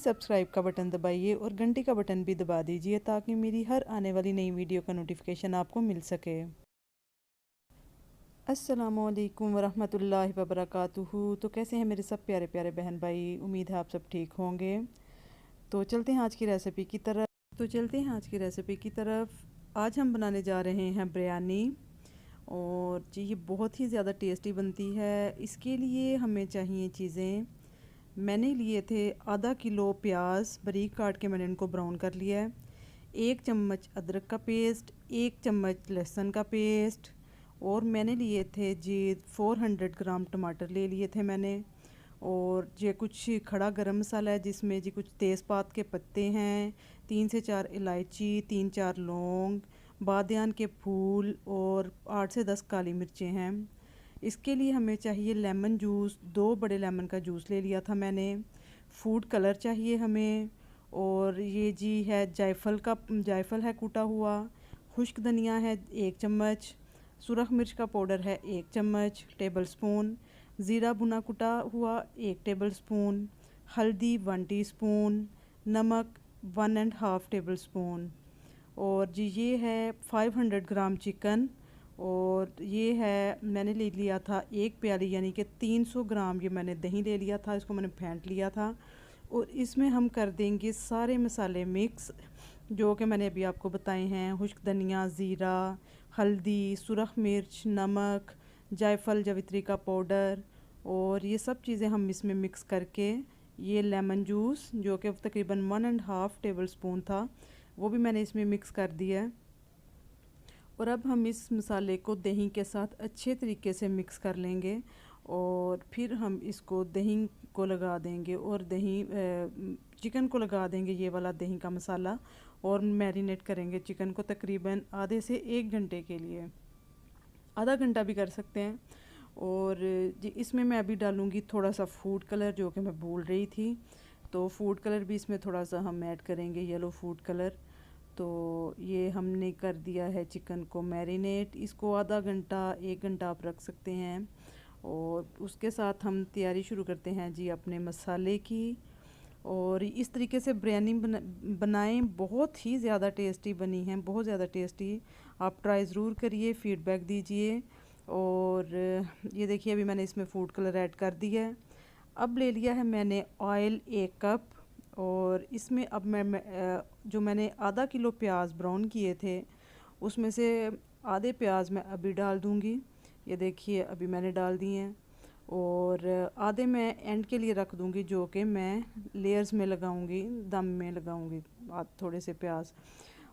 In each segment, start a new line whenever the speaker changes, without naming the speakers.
Please subscribe का button दबाइए और घंटी का बटन भी दबा दीजिए ताकि मेरी हर आने वाली नई वीडियो का नोटिफिकेशन आपको मिल सके। अस्सलामुअलैकुम वरहमतुल्लाहि वबरकातुहू। तो कैसे हैं मेरे सब प्यारे प्यारे बहन भाई, उम्मीद है आप सब ठीक होंगे। तो चलते हैं आज की रेसिपी की तरफ। आज हम बनाने जा रहे हैं बिरयानी और जी ये बहुत ही ज़्यादा टेस्टी बनती है। इसके लिए हमें चाहिए चीज़ें। मैंने लिए थे आधा किलो प्याज, बारीक काट के मैंने इनको ब्राउन कर लिया है। 1 चम्मच अदरक का पेस्ट, 1 चम्मच लहसुन का पेस्ट और मैंने लिए थे जी 400 ग्राम टमाटर ले लिए थे मैंने। और ये कुछ खड़ा गरम मसाला है जिसमें जी कुछ तेज़पात के पत्ते हैं, 3 से 4 इलायची, 3-4 लौंग, बादियान के फूल और 8 से 10 काली मिर्चें हैं। इसके लिए हमें चाहिए लेमन जूस, 2 बड़े लेमन का जूस ले लिया था मैंने। फूड कलर चाहिए हमें। और ये जी है जायफल है कूटा हुआ। खुश्क धनिया है 1 चम्मच। सुरख मिर्च का पाउडर है 1 चम्मच टेबल स्पून। ज़ीरा भुना कुटा हुआ 1 टेबल स्पून। हल्दी 1 टीस्पून। नमक 1.5 टेबल स्पून। और जी ये है 500 ग्राम चिकन। और ये है मैंने ले लिया था 1 प्याली यानी कि 300 ग्राम ये मैंने दही ले लिया था, इसको मैंने फेंट लिया था। और इसमें हम कर देंगे सारे मसाले मिक्स जो कि मैंने अभी आपको बताए हैं। खुश्क धनिया, ज़ीरा, हल्दी, सुरख मिर्च, नमक, जायफल जावित्री का पाउडर और ये सब चीज़ें हम इसमें मिक्स करके ये लेमन जूस जो कि तकरीबन 1.5 टेबल स्पून था वो भी मैंने इसमें मिक्स कर दिया है। और अब हम इस मसाले को दही के साथ अच्छे तरीके से मिक्स कर लेंगे और फिर हम इसको दही को लगा देंगे और चिकन को लगा देंगे ये वाला दही का मसाला और मैरिनेट करेंगे चिकन को तकरीबन आधे से 1 घंटे के लिए, आधा घंटा भी कर सकते हैं। और जी इसमें मैं अभी डालूँगी थोड़ा सा फूड कलर जो कि मैं भूल रही थी, तो फूड कलर भी इसमें थोड़ा सा हम ऐड करेंगे, येलो फूड कलर। तो ये हमने कर दिया है चिकन को मैरिनेट, इसको आधा घंटा 1 घंटा आप रख सकते हैं। और उसके साथ हम तैयारी शुरू करते हैं जी अपने मसाले की। और इस तरीके से बिरयानी बनाएं, बहुत ही ज़्यादा टेस्टी बनी है, बहुत ज़्यादा टेस्टी। आप ट्राई ज़रूर करिए, फीडबैक दीजिए। और ये देखिए अभी मैंने इसमें फूड कलर ऐड कर दिया है। अब ले लिया है मैंने ऑयल 1 कप और इसमें अब जो मैंने आधा किलो प्याज ब्राउन किए थे उसमें से आधे प्याज मैं अभी डाल दूँगी। ये देखिए अभी मैंने डाल दिए हैं और आधे मैं एंड के लिए रख दूँगी जो कि मैं लेयर्स में लगाऊँगी, दम में लगाऊँगी थोड़े से प्याज।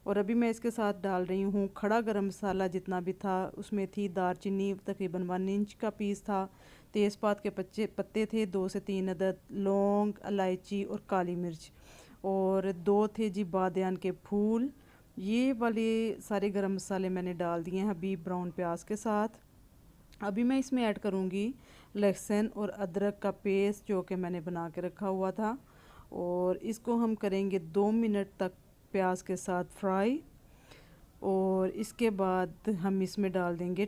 और अभी मैं इसके साथ डाल रही हूँ खड़ा गरम मसाला जितना भी था, उसमें थी दारचीनी तकरीबन 1 इंच का पीस था, तेज़पात के पत्ते थे 2 से 3 अदद, लौंग, इलायची और काली मिर्च और 2 थे जी बादियान के फूल। ये वाले सारे गरम मसाले मैंने डाल दिए हैं अभी ब्राउन प्याज के साथ। अभी मैं इसमें ऐड करूँगी लहसुन और अदरक का पेस्ट जो कि मैंने बना के रखा हुआ था और इसको हम करेंगे 2 मिनट तक प्याज के साथ फ्राई। और इसके बाद हम इसमें डाल देंगे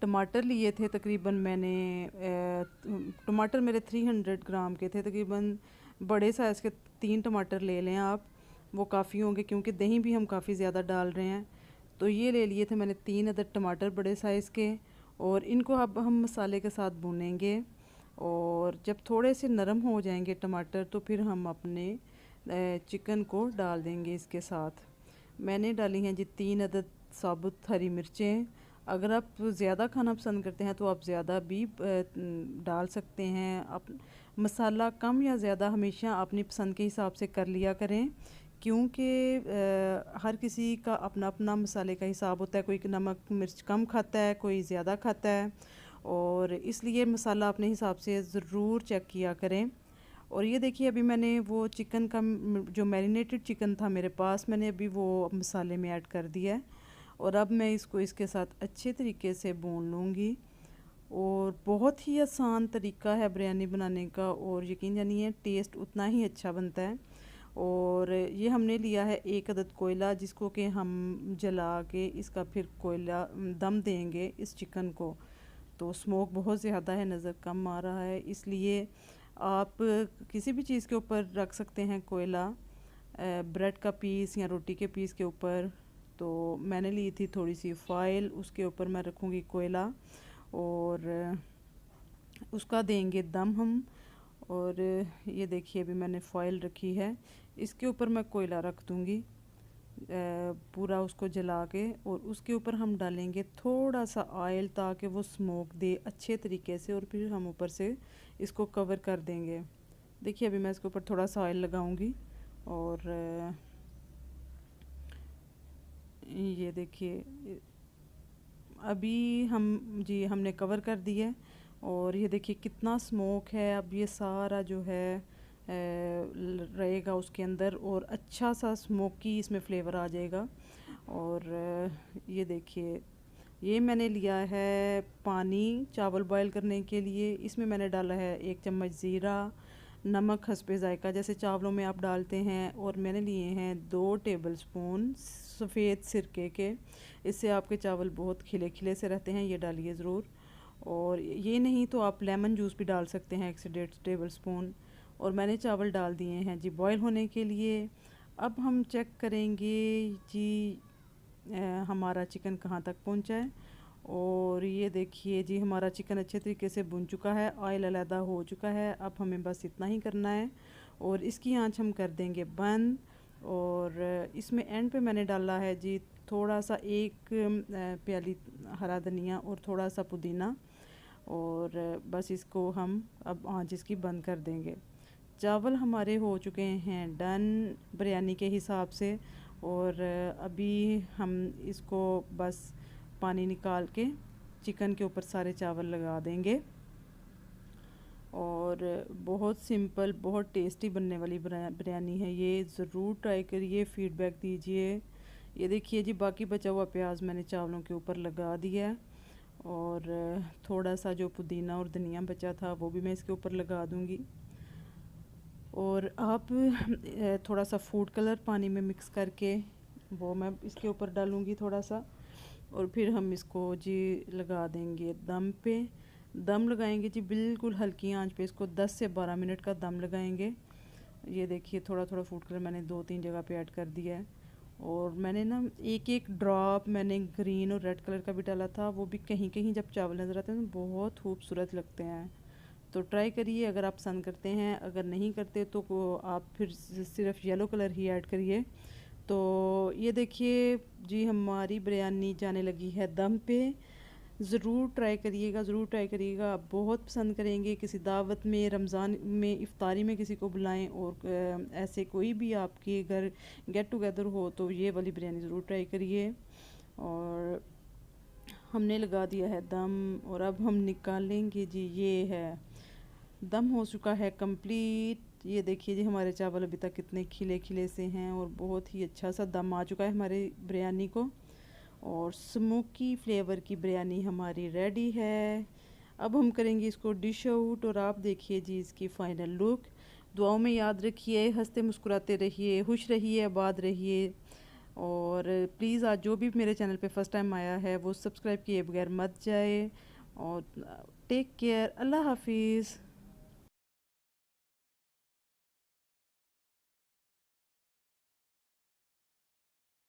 टमाटर लिए थे तकरीबन मैंने टमाटर मेरे 300 ग्राम के थे तकरीबन, बड़े साइज़ के 3 टमाटर ले लें आप, वो काफ़ी होंगे क्योंकि दही भी हम काफ़ी ज़्यादा डाल रहे हैं। तो ये ले लिए थे मैंने 3 अदद टमाटर बड़े साइज़ के और इनको अब हम मसाले के साथ भूनेंगे। और जब थोड़े से नरम हो जाएंगे टमाटर तो फिर हम अपने चिकन को डाल देंगे इसके साथ। मैंने डाली हैं जी 3 अदद साबुत हरी मिर्चें। अगर आप ज़्यादा खाना पसंद करते हैं तो आप ज़्यादा भी डाल सकते हैं। आप मसाला कम या ज़्यादा हमेशा अपनी पसंद के हिसाब से कर लिया करें क्योंकि हर किसी का अपना अपना मसाले का हिसाब होता है, कोई नमक मिर्च कम खाता है, कोई ज़्यादा खाता है। और इसलिए मसाला अपने हिसाब से ज़रूर चेक किया करें। और ये देखिए अभी मैंने वो चिकन का जो मैरिनेटेड चिकन था मेरे पास, मैंने अभी वो मसाले में ऐड कर दिया है और अब मैं इसको इसके साथ अच्छे तरीके से भून लूँगी। और बहुत ही आसान तरीका है बिरयानी बनाने का और यकीन जानिए टेस्ट उतना ही अच्छा बनता है। और ये हमने लिया है 1 अदद कोयला जिसको कि हम जला के इसका फिर कोयला दम देंगे इस चिकन को। तो स्मोक बहुत ज़्यादा है, नज़र कम आ रहा है, इसलिए आप किसी भी चीज़ के ऊपर रख सकते हैं कोयला, ब्रेड का पीस या रोटी के पीस के ऊपर। तो मैंने ली थी थोड़ी सी फॉइल, उसके ऊपर मैं रखूँगी कोयला और उसका देंगे दम हम। और ये देखिए अभी मैंने फॉइल रखी है, इसके ऊपर मैं कोयला रख दूँगी पूरा उसको जला के, और उसके ऊपर हम डालेंगे थोड़ा सा ऑयल ताकि वो स्मोक दे अच्छे तरीके से, और फिर हम ऊपर से इसको कवर कर देंगे। देखिए अभी मैं इसके ऊपर थोड़ा सा ऑयल लगाऊंगी और ये देखिए अभी हमने कवर कर दिया है। और ये देखिए कितना स्मोक है, अब ये सारा जो है रहेगा उसके अंदर, और अच्छा सा स्मोकी इसमें फ्लेवर आ जाएगा। और ये देखिए ये मैंने लिया है पानी चावल बॉईल करने के लिए, इसमें मैंने डाला है 1 चम्मच ज़ीरा, नमक हस्बे ज़ायका जैसे चावलों में आप डालते हैं, और मैंने लिए हैं 2 टेबलस्पून सफ़ेद सिरके के। इससे आपके चावल बहुत खिले खिले से रहते हैं, ये डालिए ज़रूर। और ये नहीं तो आप लेमन जूस भी डाल सकते हैं 1 से 1.5 टेबलस्पून। और मैंने चावल डाल दिए हैं जी बॉईल होने के लिए। अब हम चेक करेंगे जी हमारा चिकन कहाँ तक पहुँचा है। और ये देखिए जी हमारा चिकन अच्छे तरीके से भुन चुका है, ऑयल अलहदा हो चुका है। अब हमें बस इतना ही करना है और इसकी आंच हम कर देंगे बंद। और इसमें एंड पे मैंने डाला है जी थोड़ा सा 1 प्याली हरा धनिया और थोड़ा सा पुदीना, और बस इसको हम अब आंच इसकी बंद कर देंगे। चावल हमारे हो चुके हैं डन बिरयानी के हिसाब से। और अभी हम इसको बस पानी निकाल के चिकन के ऊपर सारे चावल लगा देंगे। और बहुत सिंपल बहुत टेस्टी बनने वाली बिरयानी है ये, ज़रूर ट्राई करिए, फीडबैक दीजिए। ये देखिए जी बाकी बचा हुआ प्याज मैंने चावलों के ऊपर लगा दिया है, और थोड़ा सा जो पुदीना और धनिया बचा था वो भी मैं इसके ऊपर लगा दूँगी। और आप थोड़ा सा फूड कलर पानी में मिक्स करके वो मैं इसके ऊपर डालूँगी थोड़ा सा, और फिर हम इसको जी लगा देंगे दम पे। दम लगाएंगे जी बिल्कुल हल्की आंच पे, इसको 10 से 12 मिनट का दम लगाएंगे। ये देखिए थोड़ा थोड़ा फूड कलर मैंने 2-3 जगह पे ऐड कर दिया है। और मैंने ना एक ड्रॉप मैंने ग्रीन और रेड कलर का भी डाला था, वो भी कहीं कहीं जब चावल नज़र आते हैं तो बहुत खूबसूरत लगते हैं। तो ट्राई करिए अगर आप पसंद करते हैं, अगर नहीं करते तो आप फिर सिर्फ येलो कलर ही ऐड करिए। तो ये देखिए जी हमारी बिरयानी जाने लगी है दम पे। ज़रूर ट्राई करिएगा, ज़रूर ट्राई करिएगा, आप बहुत पसंद करेंगे। किसी दावत में, रमज़ान में इफ्तारी में किसी को बुलाएं, और ऐसे कोई भी आपके घर गेट टुगेदर हो तो ये वाली बिरयानी ज़रूर ट्राई करिए। और हमने लगा दिया है दम, और अब हम निकालेंगे जी, ये है दम हो चुका है कंप्लीट। ये देखिए जी हमारे चावल अभी तक कितने खिले खिले से हैं, और बहुत ही अच्छा सा दम आ चुका है हमारी बिरयानी को, और स्मोकी फ्लेवर की बिरयानी हमारी रेडी है। अब हम करेंगे इसको डिश आउट, और आप देखिए जी इसकी फ़ाइनल लुक। दुआओं में याद रखिए, हंसते मुस्कुराते रहिए, खुश रहिए, आबाद रहिए। और प्लीज़ आज जो भी मेरे चैनल पे फर्स्ट टाइम आया है वो सब्सक्राइब किए बगैर मत जाए। और टेक केयर, अल्लाह हाफिज़।